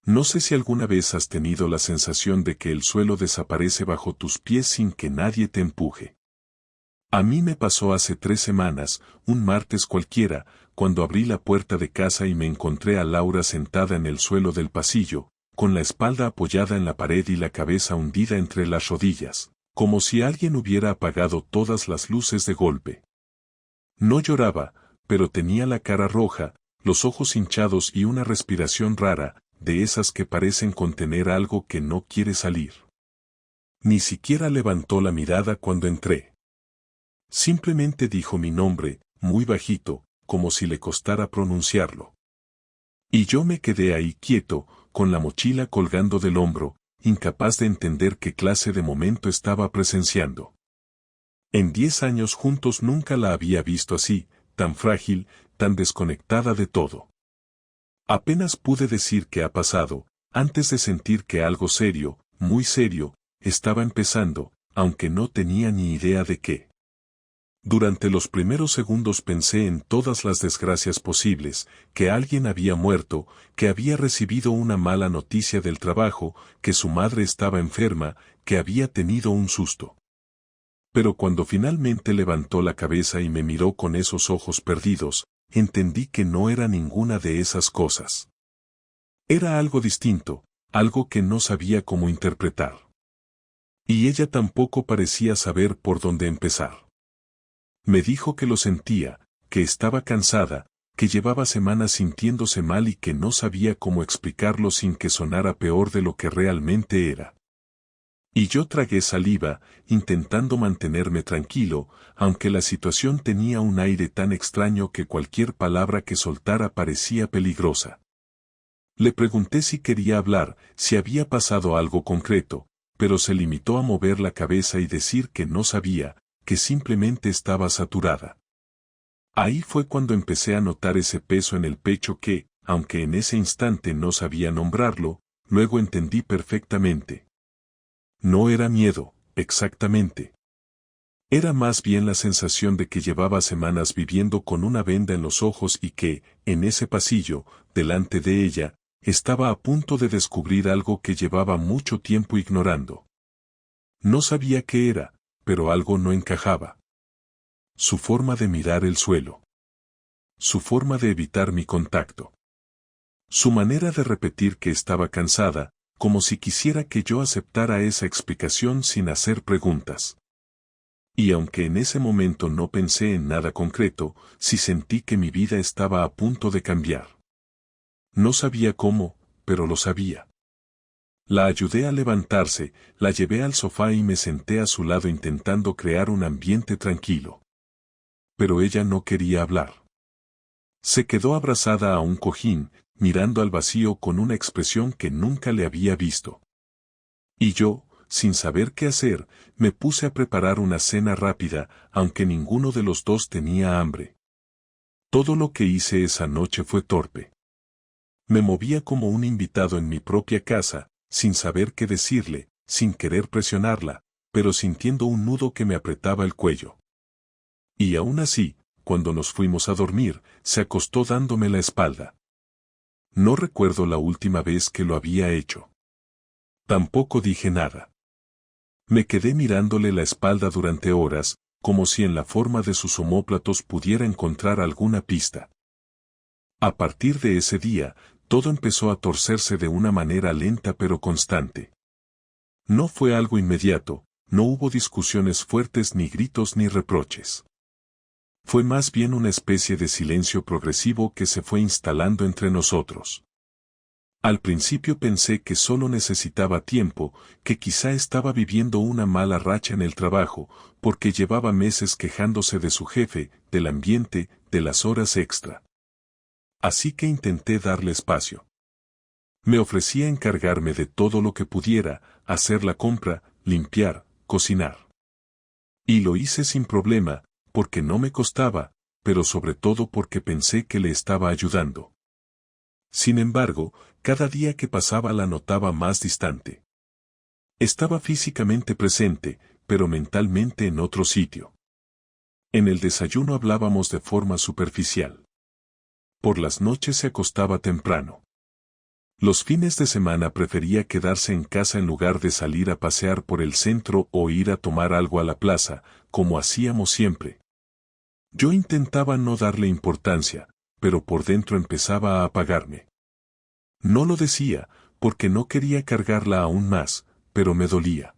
No sé si alguna vez has tenido la sensación de que el suelo desaparece bajo tus pies sin que nadie te empuje. A mí me pasó hace 3 semanas, un martes cualquiera, cuando abrí la puerta de casa y me encontré a Laura sentada en el suelo del pasillo, con la espalda apoyada en la pared y la cabeza hundida entre las rodillas, como si alguien hubiera apagado todas las luces de golpe. No lloraba, pero tenía la cara roja, los ojos hinchados y una respiración rara, de esas que parecen contener algo que no quiere salir. Ni siquiera levantó la mirada cuando entré. Simplemente dijo mi nombre, muy bajito, como si le costara pronunciarlo. Y yo me quedé ahí quieto, con la mochila colgando del hombro, incapaz de entender qué clase de momento estaba presenciando. En 10 años juntos nunca la había visto así, tan frágil, tan desconectada de todo. Apenas pude decir qué ha pasado, antes de sentir que algo serio, muy serio, estaba empezando, aunque no tenía ni idea de qué. Durante los primeros segundos pensé en todas las desgracias posibles, que alguien había muerto, que había recibido una mala noticia del trabajo, que su madre estaba enferma, que había tenido un susto. Pero cuando finalmente levantó la cabeza y me miró con esos ojos perdidos, entendí que no era ninguna de esas cosas. Era algo distinto, algo que no sabía cómo interpretar. Y ella tampoco parecía saber por dónde empezar. Me dijo que lo sentía, que estaba cansada, que llevaba semanas sintiéndose mal y que no sabía cómo explicarlo sin que sonara peor de lo que realmente era. Y yo tragué saliva, intentando mantenerme tranquilo, aunque la situación tenía un aire tan extraño que cualquier palabra que soltara parecía peligrosa. Le pregunté si quería hablar, si había pasado algo concreto, pero se limitó a mover la cabeza y decir que no sabía, que simplemente estaba saturada. Ahí fue cuando empecé a notar ese peso en el pecho que, aunque en ese instante no sabía nombrarlo, luego entendí perfectamente. No era miedo, exactamente. Era más bien la sensación de que llevaba semanas viviendo con una venda en los ojos y que, en ese pasillo, delante de ella, estaba a punto de descubrir algo que llevaba mucho tiempo ignorando. No sabía qué era, pero algo no encajaba. Su forma de mirar el suelo. Su forma de evitar mi contacto. Su manera de repetir que estaba cansada, como si quisiera que yo aceptara esa explicación sin hacer preguntas. Y aunque en ese momento no pensé en nada concreto, sí sentí que mi vida estaba a punto de cambiar. No sabía cómo, pero lo sabía. La ayudé a levantarse, la llevé al sofá y me senté a su lado intentando crear un ambiente tranquilo. Pero ella no quería hablar. Se quedó abrazada a un cojín, mirando al vacío con una expresión que nunca le había visto. Y yo, sin saber qué hacer, me puse a preparar una cena rápida, aunque ninguno de los dos tenía hambre. Todo lo que hice esa noche fue torpe. Me movía como un invitado en mi propia casa, sin saber qué decirle, sin querer presionarla, pero sintiendo un nudo que me apretaba el cuello. Y aún así, cuando nos fuimos a dormir, se acostó dándome la espalda. No recuerdo la última vez que lo había hecho. Tampoco dije nada. Me quedé mirándole la espalda durante horas, como si en la forma de sus omóplatos pudiera encontrar alguna pista. A partir de ese día, todo empezó a torcerse de una manera lenta pero constante. No fue algo inmediato, no hubo discusiones fuertes ni gritos ni reproches. Fue más bien una especie de silencio progresivo que se fue instalando entre nosotros. Al principio pensé que solo necesitaba tiempo, que quizá estaba viviendo una mala racha en el trabajo, porque llevaba meses quejándose de su jefe, del ambiente, de las horas extra. Así que intenté darle espacio. Me ofrecía encargarme de todo lo que pudiera, hacer la compra, limpiar, cocinar. Y lo hice sin problema, porque no me costaba, pero sobre todo porque pensé que le estaba ayudando. Sin embargo, cada día que pasaba la notaba más distante. Estaba físicamente presente, pero mentalmente en otro sitio. En el desayuno hablábamos de forma superficial. Por las noches se acostaba temprano. Los fines de semana prefería quedarse en casa en lugar de salir a pasear por el centro o ir a tomar algo a la plaza, como hacíamos siempre. Yo intentaba no darle importancia, pero por dentro empezaba a apagarme. No lo decía, porque no quería cargarla aún más, pero me dolía.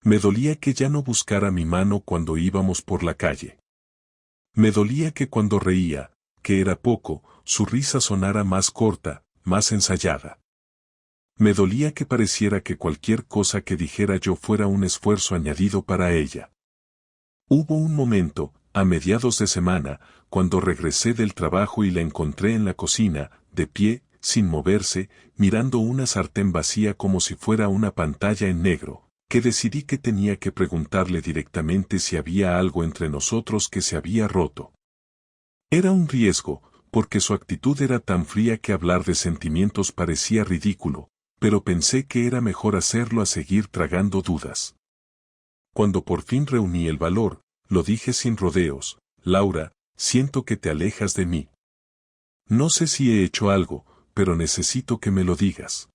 Me dolía que ya no buscara mi mano cuando íbamos por la calle. Me dolía que cuando reía, que era poco, su risa sonara más corta, más ensayada. Me dolía que pareciera que cualquier cosa que dijera yo fuera un esfuerzo añadido para ella. Hubo un momento, a mediados de semana, cuando regresé del trabajo y la encontré en la cocina, de pie, sin moverse, mirando una sartén vacía como si fuera una pantalla en negro, que decidí que tenía que preguntarle directamente si había algo entre nosotros que se había roto. Era un riesgo, porque su actitud era tan fría que hablar de sentimientos parecía ridículo, pero pensé que era mejor hacerlo a seguir tragando dudas. Cuando por fin reuní el valor, lo dije sin rodeos: Laura, siento que te alejas de mí. No sé si he hecho algo, pero necesito que me lo digas.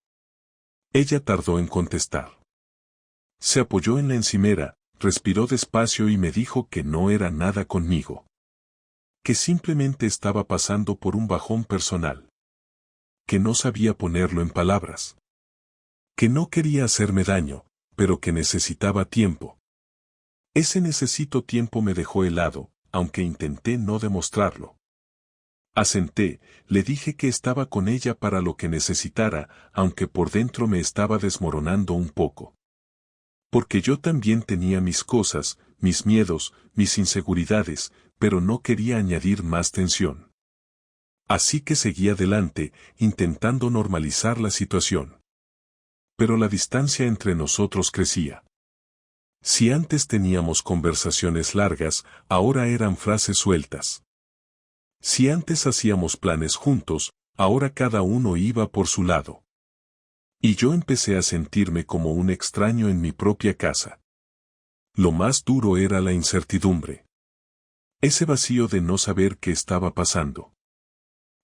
Ella tardó en contestar. Se apoyó en la encimera, respiró despacio y me dijo que no era nada conmigo. Que simplemente estaba pasando por un bajón personal. Que no sabía ponerlo en palabras. Que no quería hacerme daño, pero que necesitaba tiempo. Ese necesito tiempo me dejó helado, aunque intenté no demostrarlo. Asenté, le dije que estaba con ella para lo que necesitara, aunque por dentro me estaba desmoronando un poco. Porque yo también tenía mis cosas, mis miedos, mis inseguridades, pero no quería añadir más tensión. Así que seguí adelante, intentando normalizar la situación. Pero la distancia entre nosotros crecía. Si antes teníamos conversaciones largas, ahora eran frases sueltas. Si antes hacíamos planes juntos, ahora cada uno iba por su lado. Y yo empecé a sentirme como un extraño en mi propia casa. Lo más duro era la incertidumbre. Ese vacío de no saber qué estaba pasando.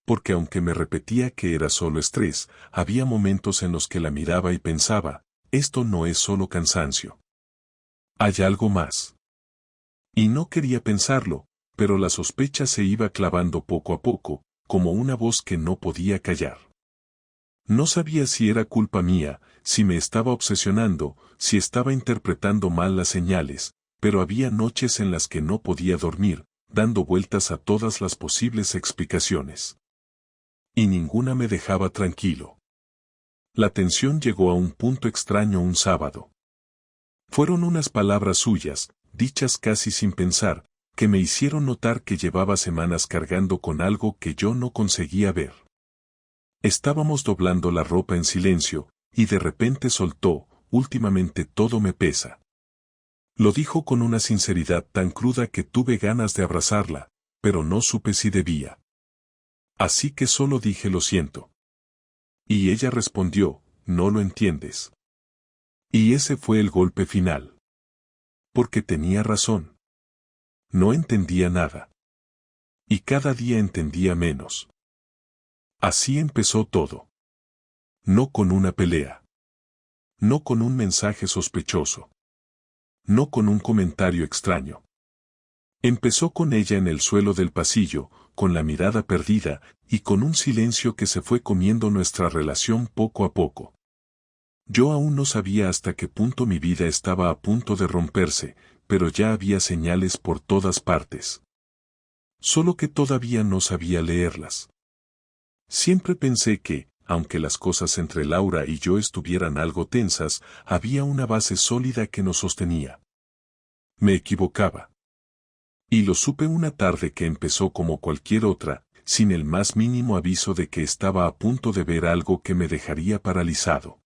Porque aunque me repetía que era solo estrés, había momentos en los que la miraba y pensaba: esto no es solo cansancio. Hay algo más. Y no quería pensarlo, pero la sospecha se iba clavando poco a poco, como una voz que no podía callar. No sabía si era culpa mía, si me estaba obsesionando, si estaba interpretando mal las señales, pero había noches en las que no podía dormir, dando vueltas a todas las posibles explicaciones. Y ninguna me dejaba tranquilo. La tensión llegó a un punto extraño un sábado. Fueron unas palabras suyas, dichas casi sin pensar, que me hicieron notar que llevaba semanas cargando con algo que yo no conseguía ver. Estábamos doblando la ropa en silencio, y de repente soltó: últimamente todo me pesa. Lo dijo con una sinceridad tan cruda que tuve ganas de abrazarla, pero no supe si debía. Así que solo dije: lo siento. Y ella respondió: no lo entiendes. Y ese fue el golpe final. Porque tenía razón. No entendía nada. Y cada día entendía menos. Así empezó todo. No con una pelea. No con un mensaje sospechoso. No con un comentario extraño. Empezó con ella en el suelo del pasillo, con la mirada perdida, y con un silencio que se fue comiendo nuestra relación poco a poco. Yo aún no sabía hasta qué punto mi vida estaba a punto de romperse, pero ya había señales por todas partes. Solo que todavía no sabía leerlas. Siempre pensé que, aunque las cosas entre Laura y yo estuvieran algo tensas, había una base sólida que nos sostenía. Me equivocaba. Y lo supe una tarde que empezó como cualquier otra, sin el más mínimo aviso de que estaba a punto de ver algo que me dejaría paralizado.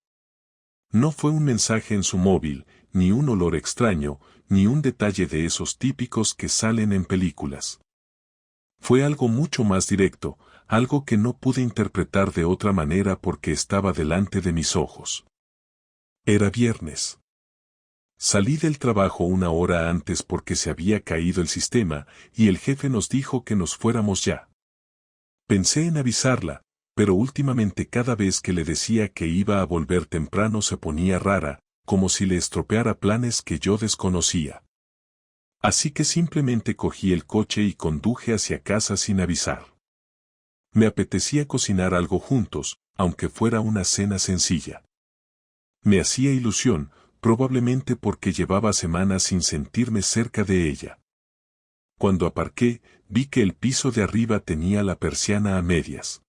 No fue un mensaje en su móvil, ni un olor extraño, ni un detalle de esos típicos que salen en películas. Fue algo mucho más directo, algo que no pude interpretar de otra manera porque estaba delante de mis ojos. Era viernes. Salí del trabajo una hora antes porque se había caído el sistema, y el jefe nos dijo que nos fuéramos ya. Pensé en avisarla, pero últimamente cada vez que le decía que iba a volver temprano se ponía rara, como si le estropeara planes que yo desconocía. Así que simplemente cogí el coche y conduje hacia casa sin avisar. Me apetecía cocinar algo juntos, aunque fuera una cena sencilla. Me hacía ilusión, probablemente porque llevaba semanas sin sentirme cerca de ella. Cuando aparqué, vi que el piso de arriba tenía la persiana a medias.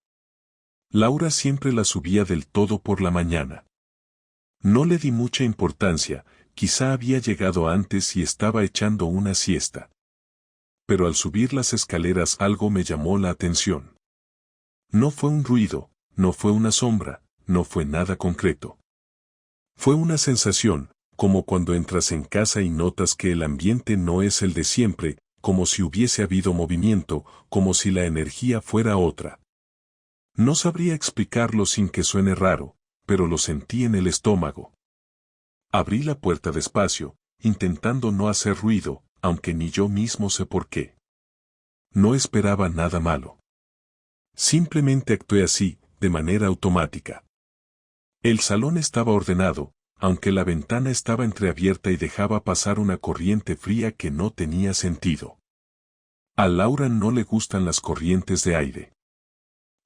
Laura siempre la subía del todo por la mañana. No le di mucha importancia, quizá había llegado antes y estaba echando una siesta. Pero al subir las escaleras algo me llamó la atención. No fue un ruido, no fue una sombra, no fue nada concreto. Fue una sensación, como cuando entras en casa y notas que el ambiente no es el de siempre, como si hubiese habido movimiento, como si la energía fuera otra. No sabría explicarlo sin que suene raro, pero lo sentí en el estómago. Abrí la puerta despacio, intentando no hacer ruido, aunque ni yo mismo sé por qué. No esperaba nada malo. Simplemente actué así, de manera automática. El salón estaba ordenado, aunque la ventana estaba entreabierta y dejaba pasar una corriente fría que no tenía sentido. A Laura no le gustan las corrientes de aire.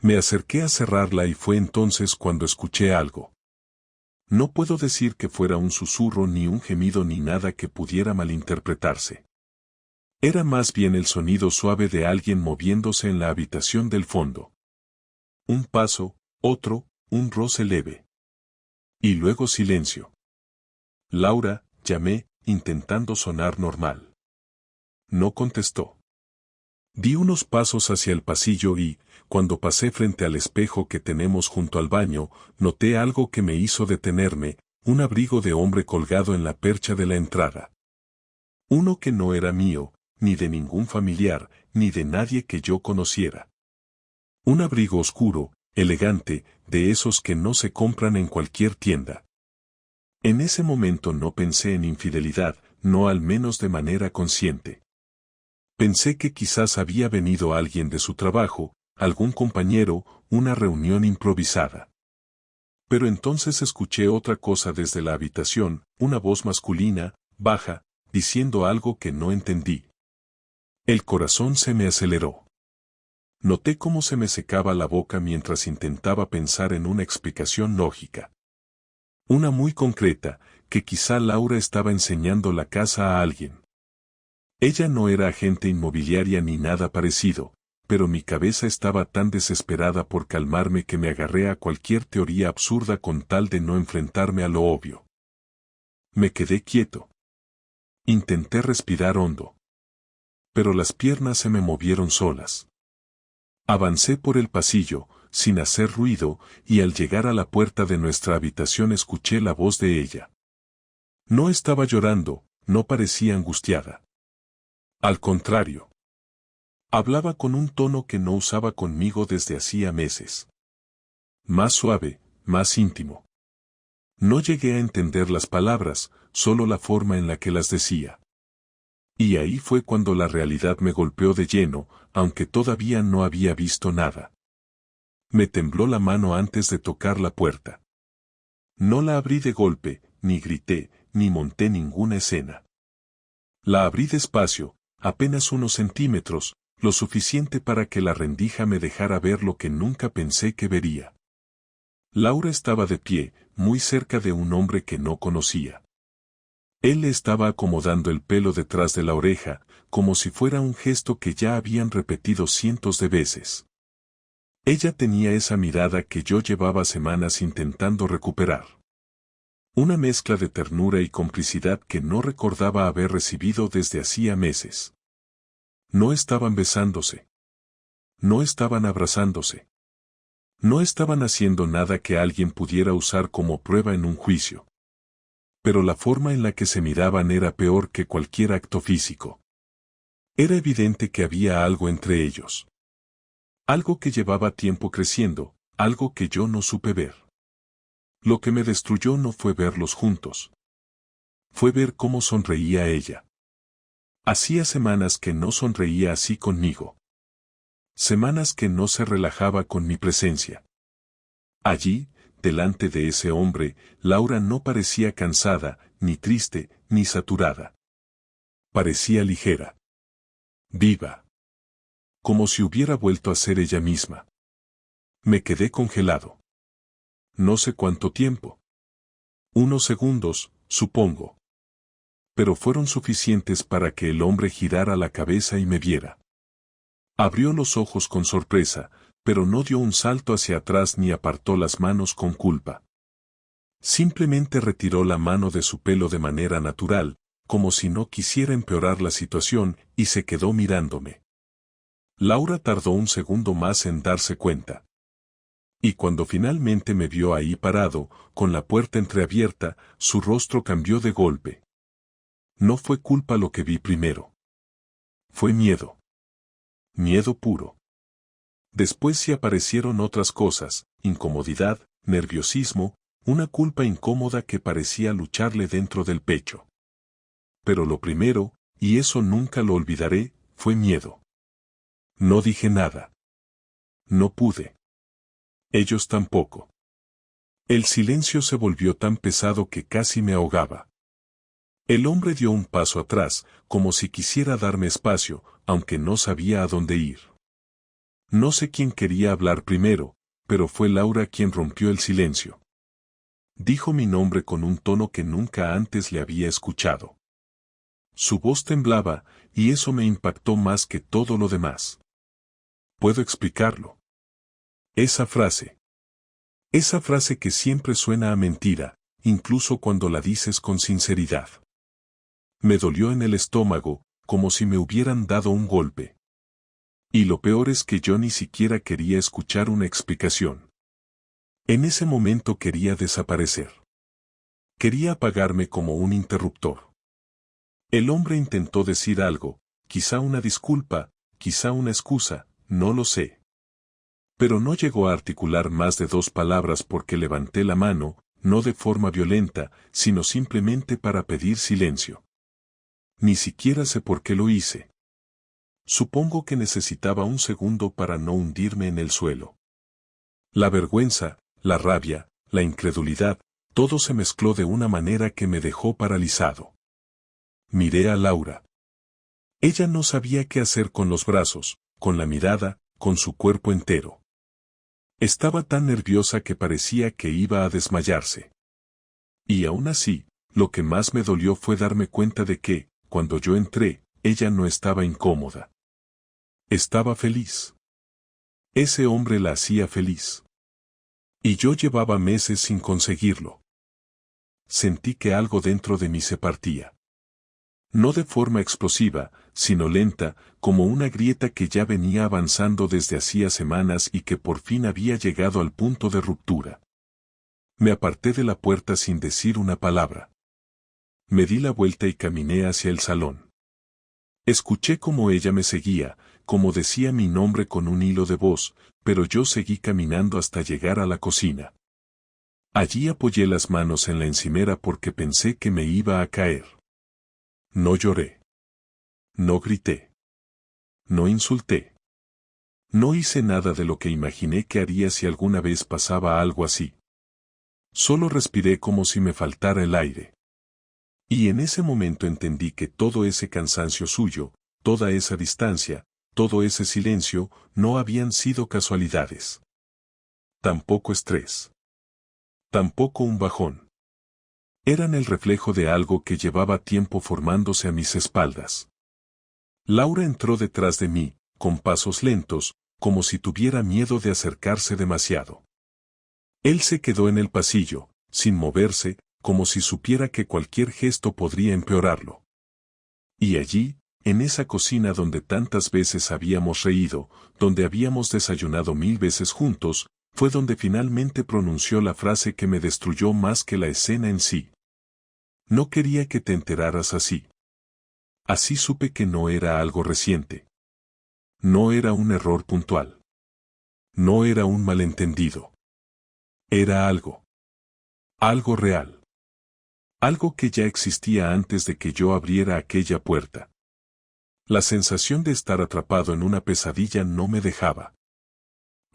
Me acerqué a cerrarla y fue entonces cuando escuché algo. No puedo decir que fuera un susurro ni un gemido ni nada que pudiera malinterpretarse. Era más bien el sonido suave de alguien moviéndose en la habitación del fondo. Un paso, otro, un roce leve. Y luego silencio. Laura, llamé, intentando sonar normal. No contestó. Di unos pasos hacia el pasillo y, cuando pasé frente al espejo que tenemos junto al baño, noté algo que me hizo detenerme, un abrigo de hombre colgado en la percha de la entrada. Uno que no era mío, ni de ningún familiar, ni de nadie que yo conociera. Un abrigo oscuro, elegante, de esos que no se compran en cualquier tienda. En ese momento no pensé en infidelidad, no al menos de manera consciente. Pensé que quizás había venido alguien de su trabajo, algún compañero, una reunión improvisada. Pero entonces escuché otra cosa desde la habitación, una voz masculina, baja, diciendo algo que no entendí. El corazón se me aceleró. Noté cómo se me secaba la boca mientras intentaba pensar en una explicación lógica. Una muy concreta, que quizá Laura estaba enseñando la casa a alguien. Ella no era agente inmobiliaria ni nada parecido, pero mi cabeza estaba tan desesperada por calmarme que me agarré a cualquier teoría absurda con tal de no enfrentarme a lo obvio. Me quedé quieto. Intenté respirar hondo. Pero las piernas se me movieron solas. Avancé por el pasillo, sin hacer ruido, y al llegar a la puerta de nuestra habitación escuché la voz de ella. No estaba llorando, no parecía angustiada. Al contrario. Hablaba con un tono que no usaba conmigo desde hacía meses. Más suave, más íntimo. No llegué a entender las palabras, solo la forma en la que las decía. Y ahí fue cuando la realidad me golpeó de lleno, aunque todavía no había visto nada. Me tembló la mano antes de tocar la puerta. No la abrí de golpe, ni grité, ni monté ninguna escena. La abrí despacio, apenas unos centímetros, lo suficiente para que la rendija me dejara ver lo que nunca pensé que vería. Laura estaba de pie, muy cerca de un hombre que no conocía. Él le estaba acomodando el pelo detrás de la oreja, como si fuera un gesto que ya habían repetido cientos de veces. Ella tenía esa mirada que yo llevaba semanas intentando recuperar. Una mezcla de ternura y complicidad que no recordaba haber recibido desde hacía meses. No estaban besándose. No estaban abrazándose. No estaban haciendo nada que alguien pudiera usar como prueba en un juicio. Pero la forma en la que se miraban era peor que cualquier acto físico. Era evidente que había algo entre ellos. Algo que llevaba tiempo creciendo, algo que yo no supe ver. Lo que me destruyó no fue verlos juntos. Fue ver cómo sonreía ella. Hacía semanas que no sonreía así conmigo. Semanas que no se relajaba con mi presencia. Allí, delante de ese hombre, Laura no parecía cansada, ni triste, ni saturada. Parecía ligera. Viva. Como si hubiera vuelto a ser ella misma. Me quedé congelado. No sé cuánto tiempo. Unos segundos, supongo. Pero fueron suficientes para que el hombre girara la cabeza y me viera. Abrió los ojos con sorpresa, pero no dio un salto hacia atrás ni apartó las manos con culpa. Simplemente retiró la mano de su pelo de manera natural, como si no quisiera empeorar la situación, y se quedó mirándome. Laura tardó un segundo más en darse cuenta. Y cuando finalmente me vio ahí parado, con la puerta entreabierta, su rostro cambió de golpe. No fue culpa lo que vi primero. Fue miedo. Miedo puro. Después sí aparecieron otras cosas, incomodidad, nerviosismo, una culpa incómoda que parecía lucharle dentro del pecho. Pero lo primero, y eso nunca lo olvidaré, fue miedo. No dije nada. No pude. Ellos tampoco. El silencio se volvió tan pesado que casi me ahogaba. El hombre dio un paso atrás, como si quisiera darme espacio, aunque no sabía a dónde ir. No sé quién quería hablar primero, pero fue Laura quien rompió el silencio. Dijo mi nombre con un tono que nunca antes le había escuchado. Su voz temblaba, y eso me impactó más que todo lo demás. Puedo explicarlo. Esa frase que siempre suena a mentira, incluso cuando la dices con sinceridad. Me dolió en el estómago, como si me hubieran dado un golpe. Y lo peor es que yo ni siquiera quería escuchar una explicación. En ese momento quería desaparecer. Quería apagarme como un interruptor. El hombre intentó decir algo, quizá una disculpa, quizá una excusa, no lo sé. Pero no llegó a articular más de 2 palabras porque levanté la mano, no de forma violenta, sino simplemente para pedir silencio. Ni siquiera sé por qué lo hice. Supongo que necesitaba un segundo para no hundirme en el suelo. La vergüenza, la rabia, la incredulidad, todo se mezcló de una manera que me dejó paralizado. Miré a Laura. Ella no sabía qué hacer con los brazos, con la mirada, con su cuerpo entero. Estaba tan nerviosa que parecía que iba a desmayarse. Y aún así, lo que más me dolió fue darme cuenta de que, cuando yo entré, ella no estaba incómoda. Estaba feliz. Ese hombre la hacía feliz. Y yo llevaba meses sin conseguirlo. Sentí que algo dentro de mí se partía. No de forma explosiva, sino lenta, como una grieta que ya venía avanzando desde hacía semanas y que por fin había llegado al punto de ruptura. Me aparté de la puerta sin decir una palabra. Me di la vuelta y caminé hacia el salón. Escuché cómo ella me seguía, como decía mi nombre con un hilo de voz, pero yo seguí caminando hasta llegar a la cocina. Allí apoyé las manos en la encimera porque pensé que me iba a caer. No lloré. No grité. No insulté. No hice nada de lo que imaginé que haría si alguna vez pasaba algo así. Solo respiré como si me faltara el aire. Y en ese momento entendí que todo ese cansancio suyo, toda esa distancia, todo ese silencio, no habían sido casualidades. Tampoco estrés. Tampoco un bajón. Eran el reflejo de algo que llevaba tiempo formándose a mis espaldas. Laura entró detrás de mí, con pasos lentos, como si tuviera miedo de acercarse demasiado. Él se quedó en el pasillo, sin moverse, como si supiera que cualquier gesto podría empeorarlo. Y allí, en esa cocina donde tantas veces habíamos reído, donde habíamos desayunado 1000 veces juntos, fue donde finalmente pronunció la frase que me destruyó más que la escena en sí. No quería que te enteraras así. Así supe que no era algo reciente. No era un error puntual. No era un malentendido. Era algo. Algo real. Algo que ya existía antes de que yo abriera aquella puerta. La sensación de estar atrapado en una pesadilla no me dejaba.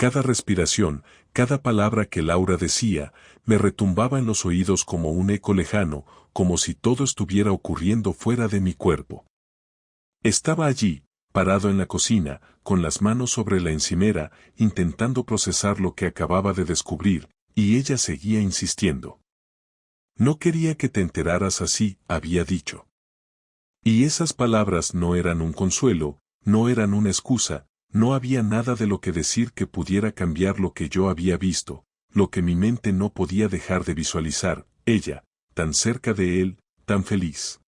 Cada respiración, cada palabra que Laura decía, me retumbaba en los oídos como un eco lejano, como si todo estuviera ocurriendo fuera de mi cuerpo. Estaba allí, parado en la cocina, con las manos sobre la encimera, intentando procesar lo que acababa de descubrir, y ella seguía insistiendo. No quería que te enteraras así, había dicho. Y esas palabras no eran un consuelo, no eran una excusa, no había nada de lo que decir que pudiera cambiar lo que yo había visto, lo que mi mente no podía dejar de visualizar, ella, tan cerca de él, tan feliz.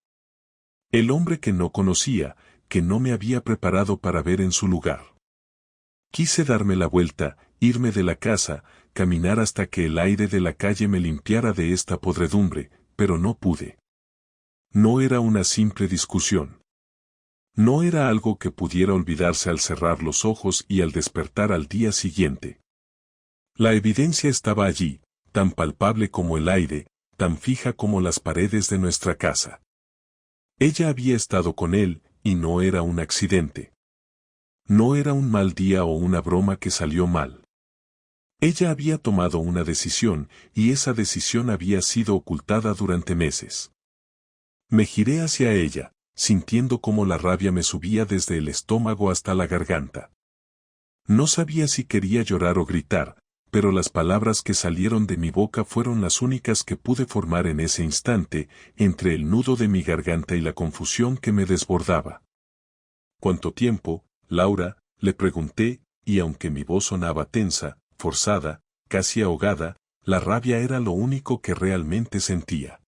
El hombre que no conocía, que no me había preparado para ver en su lugar. Quise darme la vuelta, irme de la casa, caminar hasta que el aire de la calle me limpiara de esta podredumbre, pero no pude. No era una simple discusión. No era algo que pudiera olvidarse al cerrar los ojos y al despertar al día siguiente. La evidencia estaba allí, tan palpable como el aire, tan fija como las paredes de nuestra casa. Ella había estado con él, y no era un accidente. No era un mal día o una broma que salió mal. Ella había tomado una decisión, y esa decisión había sido ocultada durante meses. Me giré hacia ella, sintiendo cómo la rabia me subía desde el estómago hasta la garganta. No sabía si quería llorar o gritar, pero las palabras que salieron de mi boca fueron las únicas que pude formar en ese instante, entre el nudo de mi garganta y la confusión que me desbordaba. ¿Cuánto tiempo, Laura?, le pregunté, y aunque mi voz sonaba tensa, forzada, casi ahogada, la rabia era lo único que realmente sentía.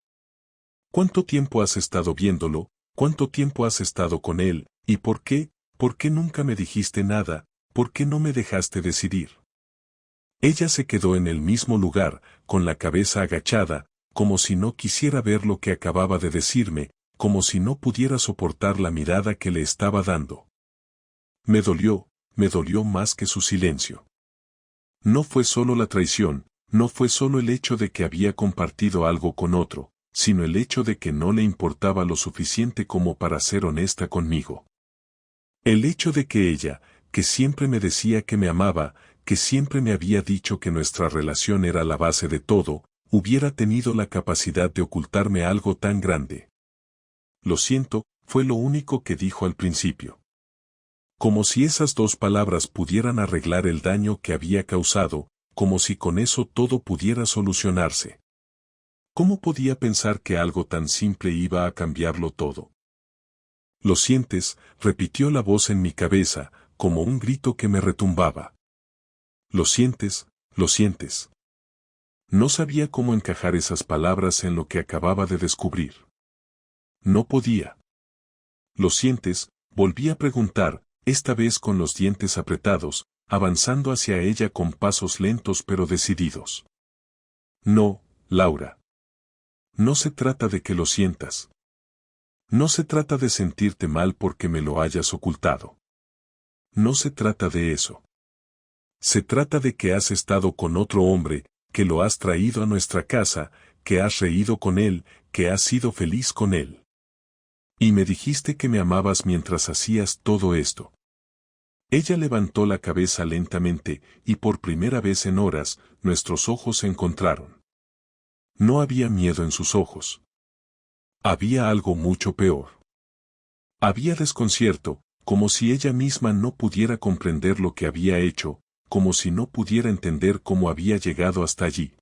¿Cuánto tiempo has estado viéndolo? ¿Cuánto tiempo has estado con él? ¿Y por qué? ¿Por qué nunca me dijiste nada? ¿Por qué no me dejaste decidir? Ella se quedó en el mismo lugar, con la cabeza agachada, como si no quisiera ver lo que acababa de decirme, como si no pudiera soportar la mirada que le estaba dando. Me dolió más que su silencio. No fue solo la traición, no fue solo el hecho de que había compartido algo con otro, sino el hecho de que no le importaba lo suficiente como para ser honesta conmigo. El hecho de que ella, que siempre me decía que me amaba, que siempre me había dicho que nuestra relación era la base de todo, hubiera tenido la capacidad de ocultarme algo tan grande. Lo siento, fue lo único que dijo al principio. Como si esas dos palabras pudieran arreglar el daño que había causado, como si con eso todo pudiera solucionarse. ¿Cómo podía pensar que algo tan simple iba a cambiarlo todo? ¿Lo sientes?, repitió la voz en mi cabeza, como un grito que me retumbaba. ¿Lo sientes? ¿Lo sientes? No sabía cómo encajar esas palabras en lo que acababa de descubrir. No podía. ¿Lo sientes?, volví a preguntar, esta vez con los dientes apretados, avanzando hacia ella con pasos lentos pero decididos. No, Laura. No se trata de que lo sientas. No se trata de sentirte mal porque me lo hayas ocultado. No se trata de eso. Se trata de que has estado con otro hombre, que lo has traído a nuestra casa, que has reído con él, que has sido feliz con él. Y me dijiste que me amabas mientras hacías todo esto. Ella levantó la cabeza lentamente, y por primera vez en horas, nuestros ojos se encontraron. No había miedo en sus ojos. Había algo mucho peor. Había desconcierto, como si ella misma no pudiera comprender lo que había hecho, como si no pudiera entender cómo había llegado hasta allí.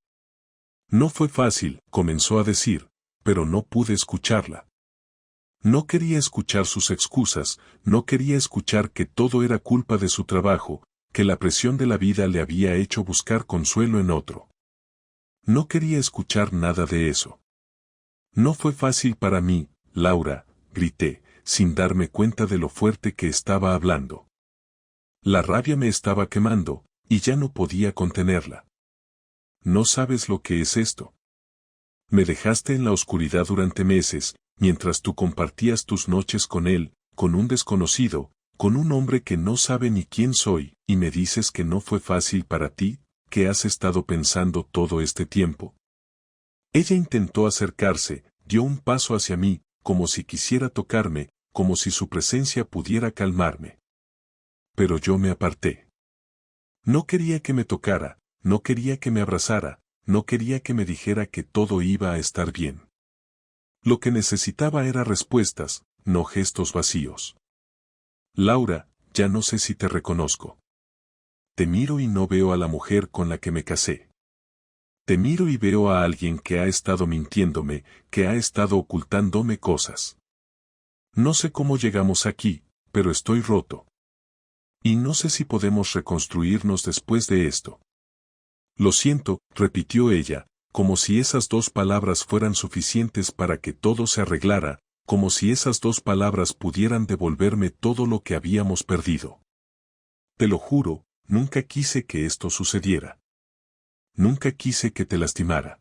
No fue fácil, comenzó a decir, pero no pude escucharla. No quería escuchar sus excusas, no quería escuchar que todo era culpa de su trabajo, que la presión de la vida le había hecho buscar consuelo en otro. No quería escuchar nada de eso. No fue fácil para mí, Laura, grité, sin darme cuenta de lo fuerte que estaba hablando. La rabia me estaba quemando, y ya no podía contenerla. No sabes lo que es esto. Me dejaste en la oscuridad durante meses, mientras tú compartías tus noches con él, con un desconocido, con un hombre que no sabe ni quién soy, y me dices que no fue fácil para ti, que has estado pensando todo este tiempo. Ella intentó acercarse, dio un paso hacia mí, como si quisiera tocarme, como si su presencia pudiera calmarme. Pero yo me aparté. No quería que me tocara, no quería que me abrazara, no quería que me dijera que todo iba a estar bien. Lo que necesitaba era respuestas, no gestos vacíos. Laura, ya no sé si te reconozco. Te miro y no veo a la mujer con la que me casé. Te miro y veo a alguien que ha estado mintiéndome, que ha estado ocultándome cosas. No sé cómo llegamos aquí, pero estoy roto. Y no sé si podemos reconstruirnos después de esto. Lo siento, repitió ella, como si esas dos palabras fueran suficientes para que todo se arreglara, como si esas dos palabras pudieran devolverme todo lo que habíamos perdido. Te lo juro, nunca quise que esto sucediera. Nunca quise que te lastimara.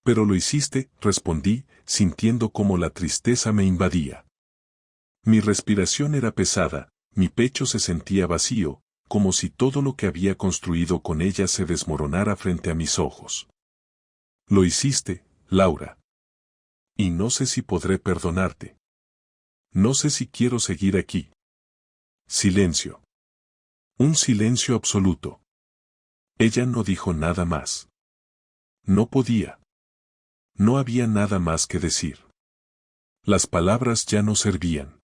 Pero lo hiciste, respondí, sintiendo cómo la tristeza me invadía. Mi respiración era pesada, mi pecho se sentía vacío, como si todo lo que había construido con ella se desmoronara frente a mis ojos. Lo hiciste, Laura. Y no sé si podré perdonarte. No sé si quiero seguir aquí. Silencio. Un silencio absoluto. Ella no dijo nada más. No podía. No había nada más que decir. Las palabras ya no servían.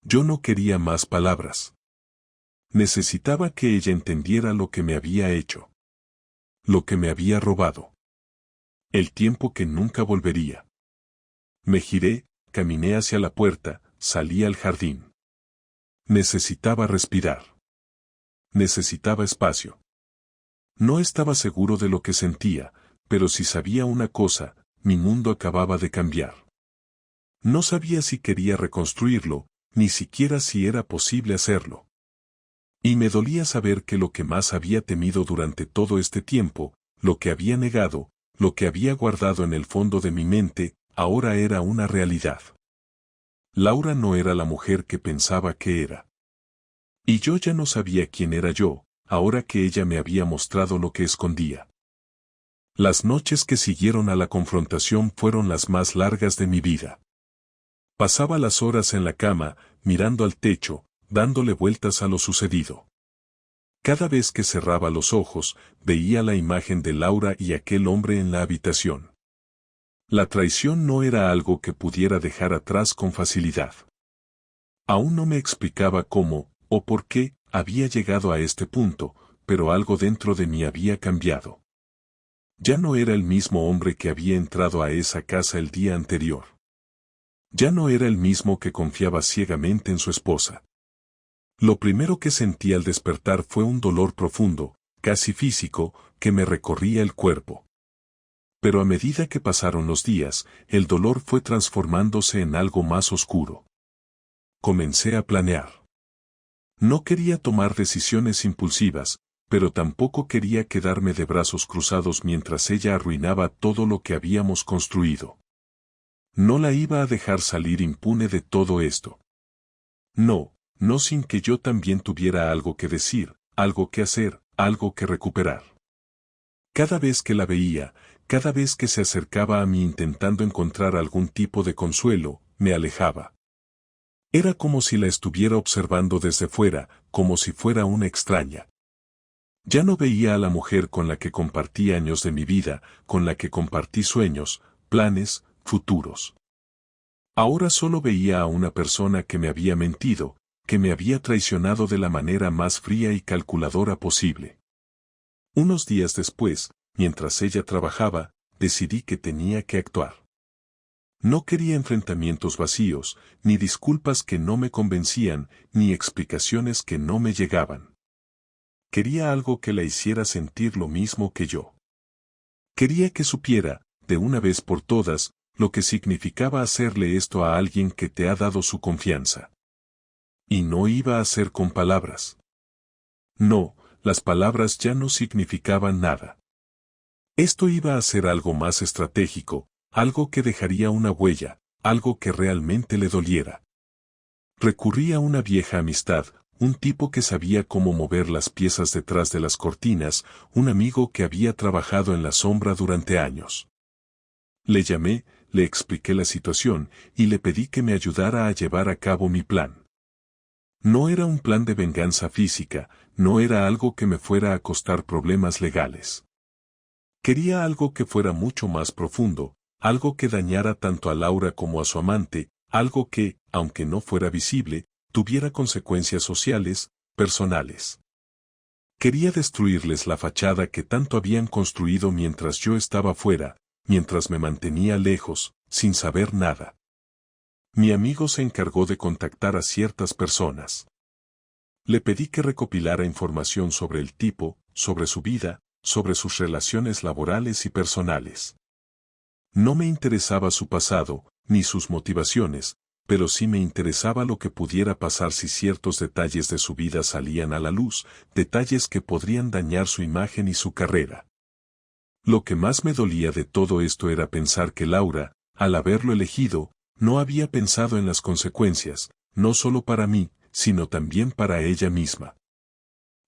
Yo no quería más palabras. Necesitaba que ella entendiera lo que me había hecho. Lo que me había robado. El tiempo que nunca volvería. Me giré, caminé hacia la puerta, salí al jardín. Necesitaba respirar. Necesitaba espacio. No estaba seguro de lo que sentía, pero si sabía una cosa, mi mundo acababa de cambiar. No sabía si quería reconstruirlo, ni siquiera si era posible hacerlo. Y me dolía saber que lo que más había temido durante todo este tiempo, lo que había negado, lo que había guardado en el fondo de mi mente, ahora era una realidad. Laura no era la mujer que pensaba que era. Y yo ya no sabía quién era yo, ahora que ella me había mostrado lo que escondía. Las noches que siguieron a la confrontación fueron las más largas de mi vida. Pasaba las horas en la cama, mirando al techo, dándole vueltas a lo sucedido. Cada vez que cerraba los ojos, veía la imagen de Laura y aquel hombre en la habitación. La traición no era algo que pudiera dejar atrás con facilidad. Aún no me explicaba cómo, o por qué, había llegado a este punto, pero algo dentro de mí había cambiado. Ya no era el mismo hombre que había entrado a esa casa el día anterior. Ya no era el mismo que confiaba ciegamente en su esposa. Lo primero que sentí al despertar fue un dolor profundo, casi físico, que me recorría el cuerpo. Pero a medida que pasaron los días, el dolor fue transformándose en algo más oscuro. Comencé a planear. No quería tomar decisiones impulsivas, pero tampoco quería quedarme de brazos cruzados mientras ella arruinaba todo lo que habíamos construido. No la iba a dejar salir impune de todo esto. No, no sin que yo también tuviera algo que decir, algo que hacer, algo que recuperar. Cada vez que la veía, cada vez que se acercaba a mí intentando encontrar algún tipo de consuelo, me alejaba. Era como si la estuviera observando desde fuera, como si fuera una extraña. Ya no veía a la mujer con la que compartí años de mi vida, con la que compartí sueños, planes, futuros. Ahora solo veía a una persona que me había mentido, que me había traicionado de la manera más fría y calculadora posible. Unos días después, mientras ella trabajaba, decidí que tenía que actuar. No quería enfrentamientos vacíos, ni disculpas que no me convencían, ni explicaciones que no me llegaban. Quería algo que la hiciera sentir lo mismo que yo. Quería que supiera, de una vez por todas, lo que significaba hacerle esto a alguien que te ha dado su confianza. Y no iba a ser con palabras. No, las palabras ya no significaban nada. Esto iba a ser algo más estratégico, algo que dejaría una huella, algo que realmente le doliera. Recurrí a una vieja amistad, un tipo que sabía cómo mover las piezas detrás de las cortinas, un amigo que había trabajado en la sombra durante años. Le llamé, le expliqué la situación y le pedí que me ayudara a llevar a cabo mi plan. No era un plan de venganza física, no era algo que me fuera a costar problemas legales. Quería algo que fuera mucho más profundo, algo que dañara tanto a Laura como a su amante, algo que, aunque no fuera visible, tuviera consecuencias sociales, personales. Quería destruirles la fachada que tanto habían construido mientras yo estaba fuera, mientras me mantenía lejos, sin saber nada. Mi amigo se encargó de contactar a ciertas personas. Le pedí que recopilara información sobre el tipo, sobre su vida, sobre sus relaciones laborales y personales. No me interesaba su pasado, ni sus motivaciones, pero sí me interesaba lo que pudiera pasar si ciertos detalles de su vida salían a la luz, detalles que podrían dañar su imagen y su carrera. Lo que más me dolía de todo esto era pensar que Laura, al haberlo elegido, no había pensado en las consecuencias, no solo para mí, sino también para ella misma.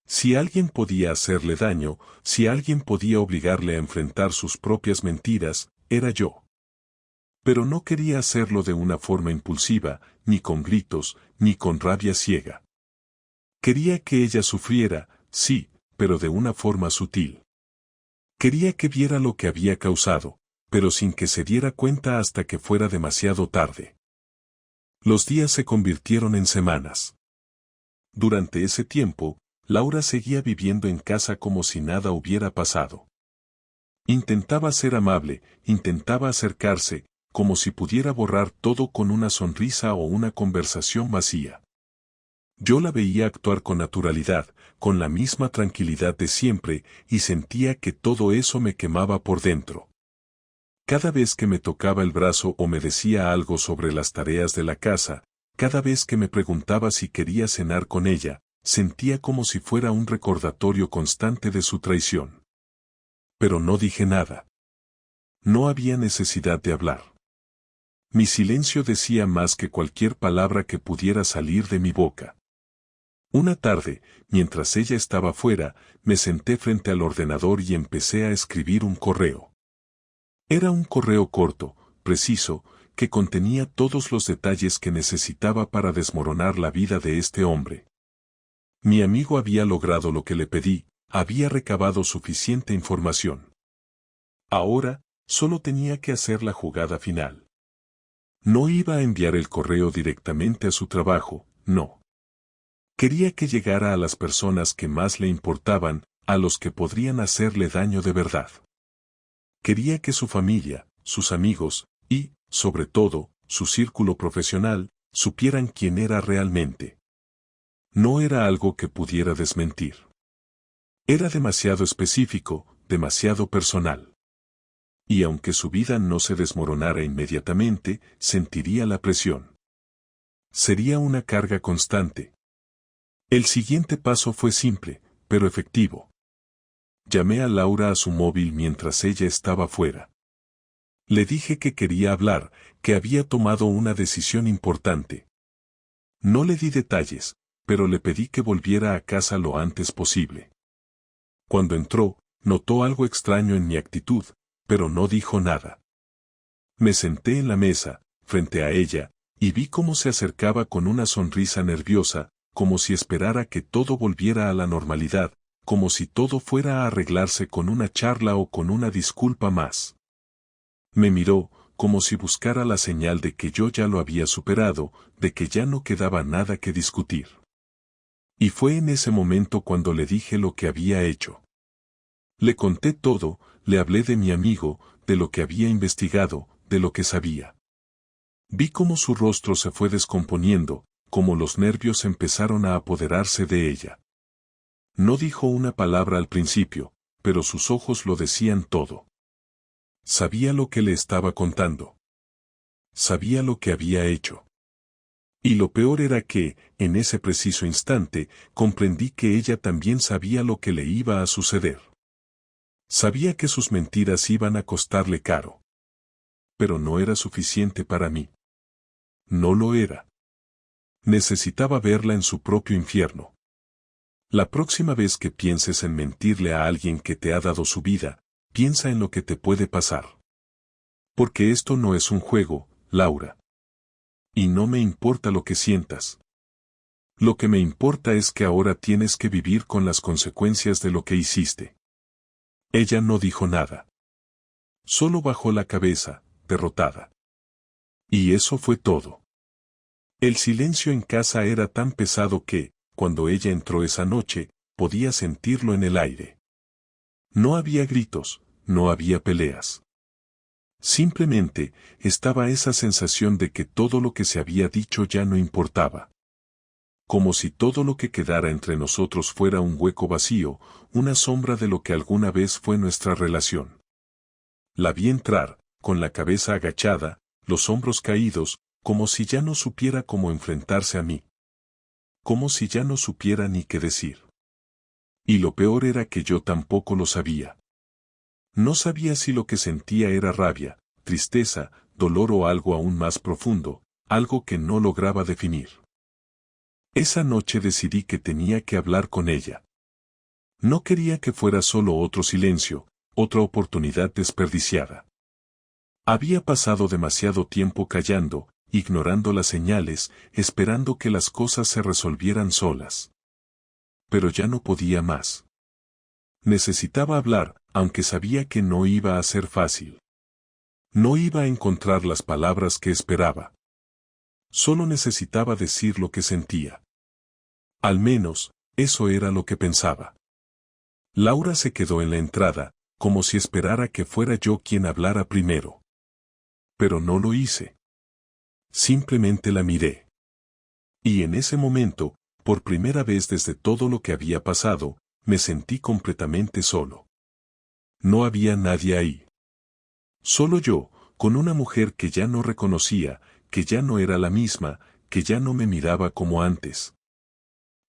Si alguien podía hacerle daño, si alguien podía obligarle a enfrentar sus propias mentiras, era yo. Pero no quería hacerlo de una forma impulsiva, ni con gritos, ni con rabia ciega. Quería que ella sufriera, sí, pero de una forma sutil. Quería que viera lo que había causado, pero sin que se diera cuenta hasta que fuera demasiado tarde. Los días se convirtieron en semanas. Durante ese tiempo, Laura seguía viviendo en casa como si nada hubiera pasado. Intentaba ser amable, intentaba acercarse, como si pudiera borrar todo con una sonrisa o una conversación vacía. Yo la veía actuar con naturalidad, con la misma tranquilidad de siempre, y sentía que todo eso me quemaba por dentro. Cada vez que me tocaba el brazo o me decía algo sobre las tareas de la casa, cada vez que me preguntaba si quería cenar con ella, sentía como si fuera un recordatorio constante de su traición. Pero no dije nada. No había necesidad de hablar. Mi silencio decía más que cualquier palabra que pudiera salir de mi boca. Una tarde, mientras ella estaba fuera, me senté frente al ordenador y empecé a escribir un correo. Era un correo corto, preciso, que contenía todos los detalles que necesitaba para desmoronar la vida de este hombre. Mi amigo había logrado lo que le pedí, había recabado suficiente información. Ahora, solo tenía que hacer la jugada final. No iba a enviar el correo directamente a su trabajo, no. Quería que llegara a las personas que más le importaban, a los que podrían hacerle daño de verdad. Quería que su familia, sus amigos, y, sobre todo, su círculo profesional, supieran quién era realmente. No era algo que pudiera desmentir. Era demasiado específico, demasiado personal. Y aunque su vida no se desmoronara inmediatamente, sentiría la presión. Sería una carga constante. El siguiente paso fue simple, pero efectivo. Llamé a Laura a su móvil mientras ella estaba fuera. Le dije que quería hablar, que había tomado una decisión importante. No le di detalles, pero le pedí que volviera a casa lo antes posible. Cuando entró, notó algo extraño en mi actitud, pero no dijo nada. Me senté en la mesa, frente a ella, y vi cómo se acercaba con una sonrisa nerviosa, como si esperara que todo volviera a la normalidad, como si todo fuera a arreglarse con una charla o con una disculpa más. Me miró, como si buscara la señal de que yo ya lo había superado, de que ya no quedaba nada que discutir. Y fue en ese momento cuando le dije lo que había hecho. Le conté todo, le hablé de mi amigo, de lo que había investigado, de lo que sabía. Vi cómo su rostro se fue descomponiendo, cómo los nervios empezaron a apoderarse de ella. No dijo una palabra al principio, pero sus ojos lo decían todo. Sabía lo que le estaba contando. Sabía lo que había hecho. Y lo peor era que, en ese preciso instante, comprendí que ella también sabía lo que le iba a suceder. Sabía que sus mentiras iban a costarle caro. Pero no era suficiente para mí. No lo era. Necesitaba verla en su propio infierno. La próxima vez que pienses en mentirle a alguien que te ha dado su vida, piensa en lo que te puede pasar. Porque esto no es un juego, Laura. Y no me importa lo que sientas. Lo que me importa es que ahora tienes que vivir con las consecuencias de lo que hiciste. Ella no dijo nada. Solo bajó la cabeza, derrotada. Y eso fue todo. El silencio en casa era tan pesado que, cuando ella entró esa noche, podía sentirlo en el aire. No había gritos, no había peleas. Simplemente, estaba esa sensación de que todo lo que se había dicho ya no importaba. Como si todo lo que quedara entre nosotros fuera un hueco vacío, una sombra de lo que alguna vez fue nuestra relación. La vi entrar, con la cabeza agachada, los hombros caídos, como si ya no supiera cómo enfrentarse a mí. Como si ya no supiera ni qué decir. Y lo peor era que yo tampoco lo sabía. No sabía si lo que sentía era rabia, tristeza, dolor o algo aún más profundo, algo que no lograba definir. Esa noche decidí que tenía que hablar con ella. No quería que fuera solo otro silencio, otra oportunidad desperdiciada. Había pasado demasiado tiempo callando, ignorando las señales, esperando que las cosas se resolvieran solas. Pero ya no podía más. Necesitaba hablar, aunque sabía que no iba a ser fácil. No iba a encontrar las palabras que esperaba. Solo necesitaba decir lo que sentía. Al menos, eso era lo que pensaba. Laura se quedó en la entrada, como si esperara que fuera yo quien hablara primero. Pero no lo hice. Simplemente la miré. Y en ese momento, por primera vez desde todo lo que había pasado, me sentí completamente solo. No había nadie ahí. Solo yo, con una mujer que ya no reconocía, que ya no era la misma, que ya no me miraba como antes.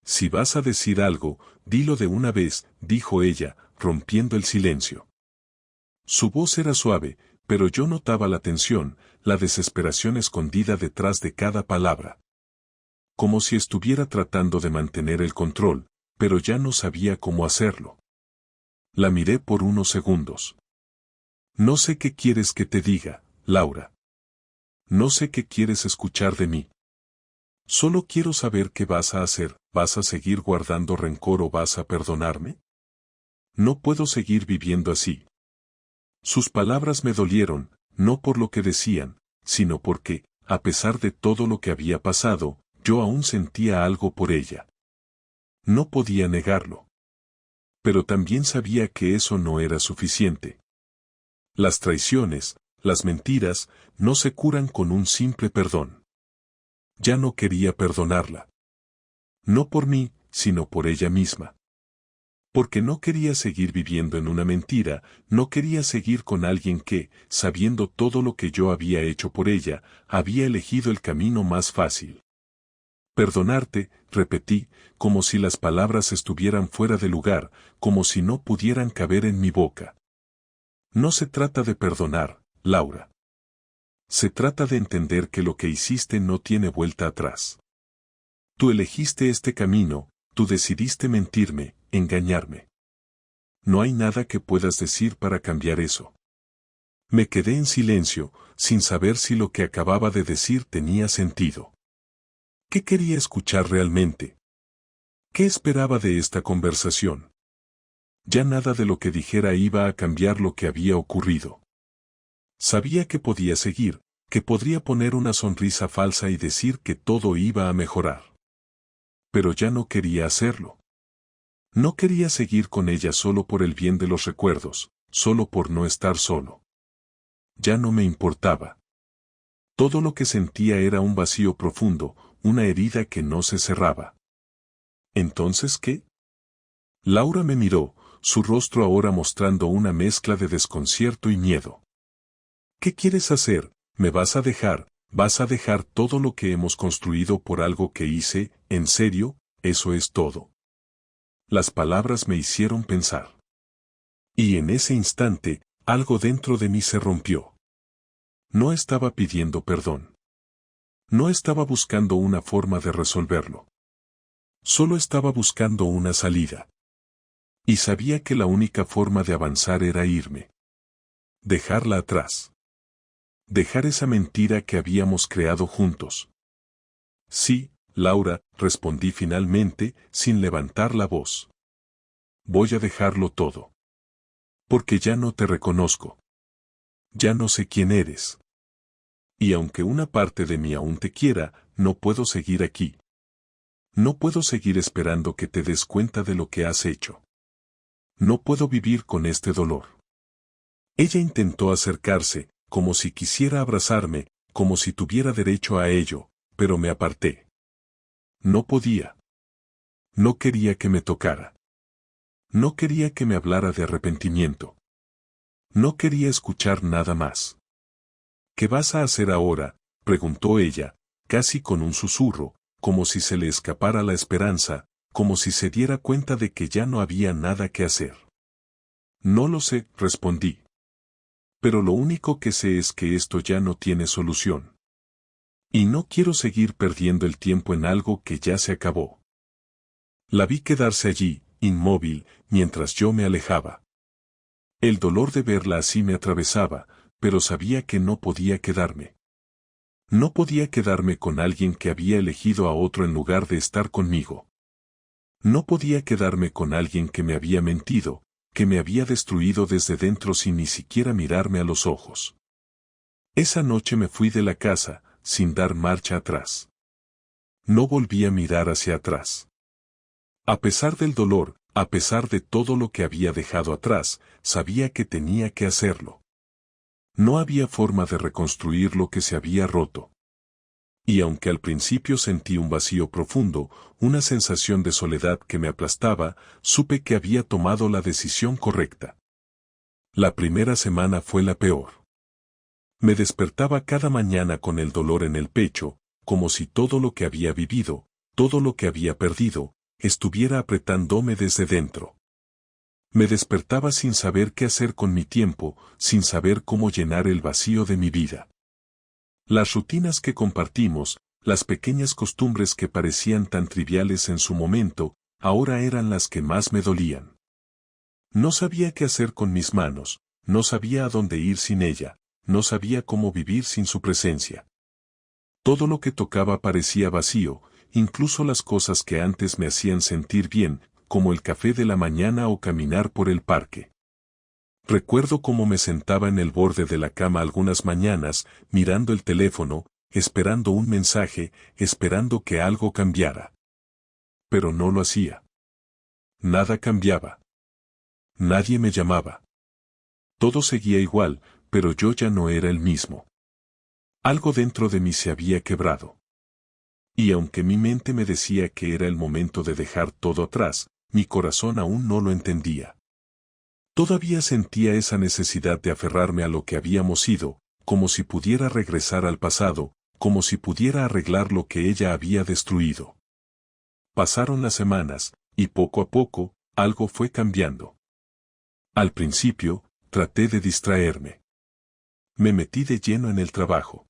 Si vas a decir algo, dilo de una vez, dijo ella, rompiendo el silencio. Su voz era suave, pero yo notaba la tensión, la desesperación escondida detrás de cada palabra. Como si estuviera tratando de mantener el control, pero ya no sabía cómo hacerlo. La miré por unos segundos. No sé qué quieres que te diga, Laura. No sé qué quieres escuchar de mí. Solo quiero saber qué vas a hacer, ¿vas a seguir guardando rencor o vas a perdonarme? No puedo seguir viviendo así. Sus palabras me dolieron, no por lo que decían, sino porque, a pesar de todo lo que había pasado, yo aún sentía algo por ella. No podía negarlo. Pero también sabía que eso no era suficiente. Las traiciones, las mentiras, no se curan con un simple perdón. Ya no quería perdonarla. No por mí, sino por ella misma. Porque no quería seguir viviendo en una mentira, no quería seguir con alguien que, sabiendo todo lo que yo había hecho por ella, había elegido el camino más fácil. Perdonarte, repetí, como si las palabras estuvieran fuera de lugar, como si no pudieran caber en mi boca. No se trata de perdonar, Laura. Se trata de entender que lo que hiciste no tiene vuelta atrás. Tú elegiste este camino, tú decidiste mentirme, engañarme. No hay nada que puedas decir para cambiar eso. Me quedé en silencio, sin saber si lo que acababa de decir tenía sentido. ¿Qué quería escuchar realmente? ¿Qué esperaba de esta conversación? Ya nada de lo que dijera iba a cambiar lo que había ocurrido. Sabía que podía seguir, que podría poner una sonrisa falsa y decir que todo iba a mejorar. Pero ya no quería hacerlo. No quería seguir con ella solo por el bien de los recuerdos, solo por no estar solo. Ya no me importaba. Todo lo que sentía era un vacío profundo, una herida que no se cerraba. ¿Entonces qué? Laura me miró, su rostro ahora mostrando una mezcla de desconcierto y miedo. ¿Qué quieres hacer? ¿Me vas a dejar? ¿Vas a dejar todo lo que hemos construido por algo que hice? ¿En serio? ¿Eso es todo? Las palabras me hicieron pensar. Y en ese instante, algo dentro de mí se rompió. No estaba pidiendo perdón. No estaba buscando una forma de resolverlo. Solo estaba buscando una salida. Y sabía que la única forma de avanzar era irme. Dejarla atrás. Dejar esa mentira que habíamos creado juntos. Sí, Laura, respondí finalmente, sin levantar la voz. Voy a dejarlo todo. Porque ya no te reconozco. Ya no sé quién eres. Y aunque una parte de mí aún te quiera, no puedo seguir aquí. No puedo seguir esperando que te des cuenta de lo que has hecho. No puedo vivir con este dolor. Ella intentó acercarse, como si quisiera abrazarme, como si tuviera derecho a ello, pero me aparté. No podía. No quería que me tocara. No quería que me hablara de arrepentimiento. No quería escuchar nada más. ¿Qué vas a hacer ahora?, preguntó ella, casi con un susurro, como si se le escapara la esperanza, como si se diera cuenta de que ya no había nada que hacer. No lo sé, respondí. Pero lo único que sé es que esto ya no tiene solución. Y no quiero seguir perdiendo el tiempo en algo que ya se acabó. La vi quedarse allí, inmóvil, mientras yo me alejaba. El dolor de verla así me atravesaba, pero sabía que no podía quedarme. No podía quedarme con alguien que había elegido a otro en lugar de estar conmigo. No podía quedarme con alguien que me había mentido, que me había destruido desde dentro sin ni siquiera mirarme a los ojos. Esa noche me fui de la casa, sin dar marcha atrás. No volví a mirar hacia atrás. A pesar del dolor, a pesar de todo lo que había dejado atrás, sabía que tenía que hacerlo. No había forma de reconstruir lo que se había roto. Y aunque al principio sentí un vacío profundo, una sensación de soledad que me aplastaba, supe que había tomado la decisión correcta. La primera semana fue la peor. Me despertaba cada mañana con el dolor en el pecho, como si todo lo que había vivido, todo lo que había perdido, estuviera apretándome desde dentro. Me despertaba sin saber qué hacer con mi tiempo, sin saber cómo llenar el vacío de mi vida. Las rutinas que compartimos, las pequeñas costumbres que parecían tan triviales en su momento, ahora eran las que más me dolían. No sabía qué hacer con mis manos, no sabía a dónde ir sin ella, no sabía cómo vivir sin su presencia. Todo lo que tocaba parecía vacío, incluso las cosas que antes me hacían sentir bien, como el café de la mañana o caminar por el parque. Recuerdo cómo me sentaba en el borde de la cama algunas mañanas, mirando el teléfono, esperando un mensaje, esperando que algo cambiara. Pero no lo hacía. Nada cambiaba. Nadie me llamaba. Todo seguía igual, pero yo ya no era el mismo. Algo dentro de mí se había quebrado. Y aunque mi mente me decía que era el momento de dejar todo atrás, mi corazón aún no lo entendía. Todavía sentía esa necesidad de aferrarme a lo que habíamos sido, como si pudiera regresar al pasado, como si pudiera arreglar lo que ella había destruido. Pasaron las semanas, y poco a poco, algo fue cambiando. Al principio, traté de distraerme. Me metí de lleno en el trabajo.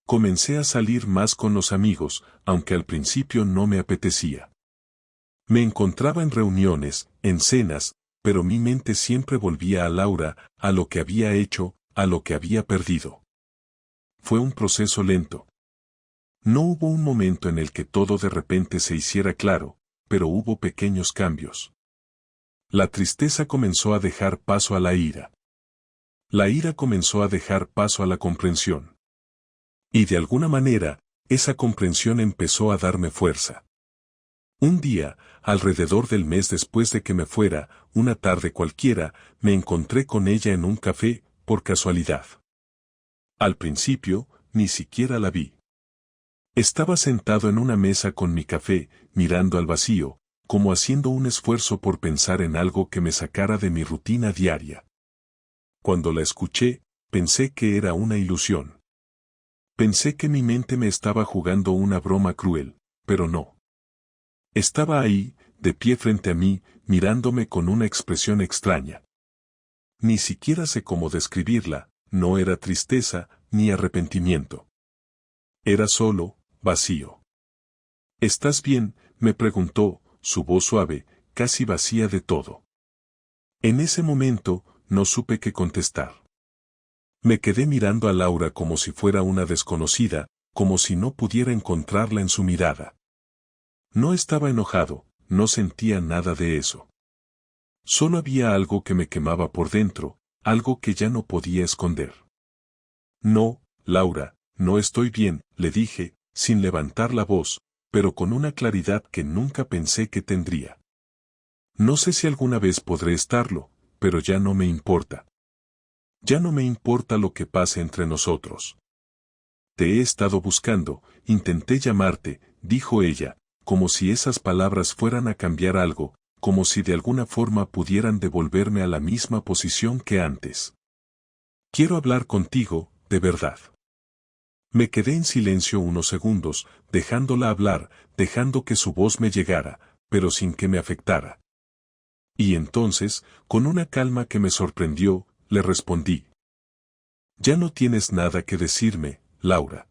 Comencé a salir más con los amigos, aunque al principio no me apetecía. Me encontraba en reuniones, en cenas, pero mi mente siempre volvía a Laura, a lo que había hecho, a lo que había perdido. Fue un proceso lento. No hubo un momento en el que todo de repente se hiciera claro, pero hubo pequeños cambios. La tristeza comenzó a dejar paso a la ira. La ira comenzó a dejar paso a la comprensión. Y de alguna manera, esa comprensión empezó a darme fuerza. Un día, alrededor del mes después de que me fuera, una tarde cualquiera, me encontré con ella en un café, por casualidad. Al principio, ni siquiera la vi. Estaba sentado en una mesa con mi café, mirando al vacío, como haciendo un esfuerzo por pensar en algo que me sacara de mi rutina diaria. Cuando la escuché, pensé que era una ilusión. Pensé que mi mente me estaba jugando una broma cruel, pero no. Estaba ahí, de pie frente a mí, mirándome con una expresión extraña. Ni siquiera sé cómo describirla, no era tristeza, ni arrepentimiento. Era solo, vacío. ¿Estás bien?, me preguntó, su voz suave, casi vacía de todo. En ese momento, no supe qué contestar. Me quedé mirando a Laura como si fuera una desconocida, como si no pudiera encontrarla en su mirada. No estaba enojado, no sentía nada de eso. Solo había algo que me quemaba por dentro, algo que ya no podía esconder. No, Laura, no estoy bien, le dije, sin levantar la voz, pero con una claridad que nunca pensé que tendría. No sé si alguna vez podré estarlo, pero ya no me importa. Ya no me importa lo que pase entre nosotros. Te he estado buscando, intenté llamarte, dijo ella, como si esas palabras fueran a cambiar algo, como si de alguna forma pudieran devolverme a la misma posición que antes. Quiero hablar contigo, de verdad. Me quedé en silencio unos segundos, dejándola hablar, dejando que su voz me llegara, pero sin que me afectara. Y entonces, con una calma que me sorprendió, le respondí. Ya no tienes nada que decirme, Laura.